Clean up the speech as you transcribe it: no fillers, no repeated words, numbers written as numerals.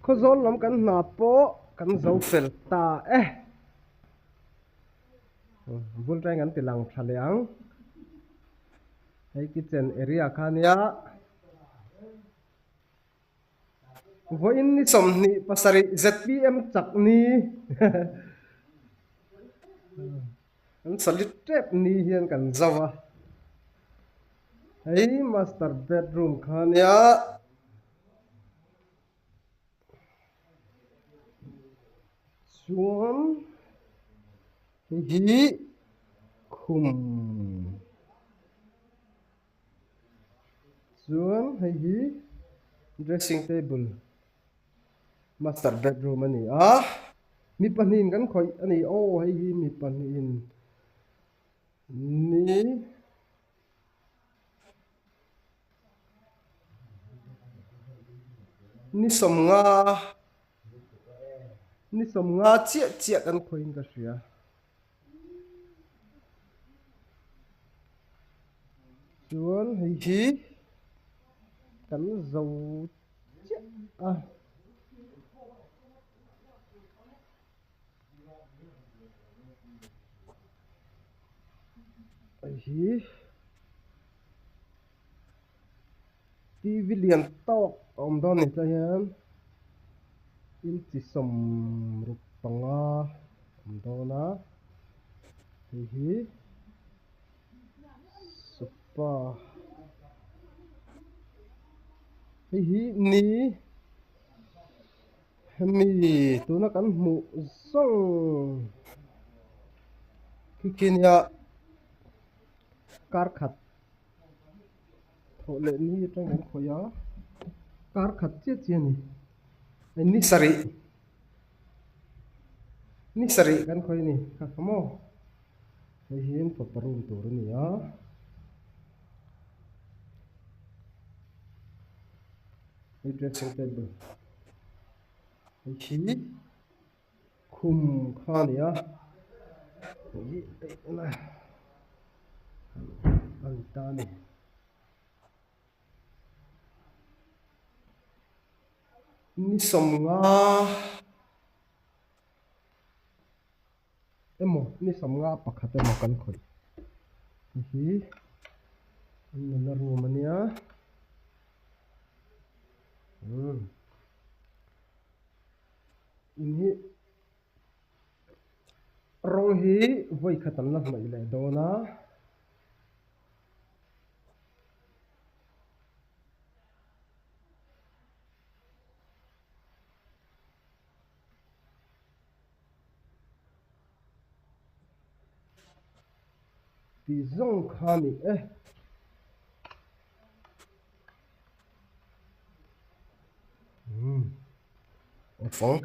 khó zol lắm kan na po kan zo fel ta vul trai ngắn tilang thaleang hay kitchen area khania voin ni som ni pasari zpm chak ni an salit trap ni hian kan zawa hey master bedroom khania chuan hi khum chuan hi dressing table master bedroom ani mi panin kan khoi ani hi mi panin ni ni som nga chia chia kan khoin ka ria chuan hi kan zo chia hi TV lian tok om don ni chayan in chi som rup panga om dona hi supa hi ni mi tuna kan mu song kikinya kar khat thole ni tang kan khoya kar khat che che ni sari kan khoi ni ka kamo hin paparum tur ni dressing table hi khum khania hi na antani ni som nga emo ni som nga pakhat emo kan khoi hi na room ania ini rong hi voi khatan la mai le dona ti zong khani ofong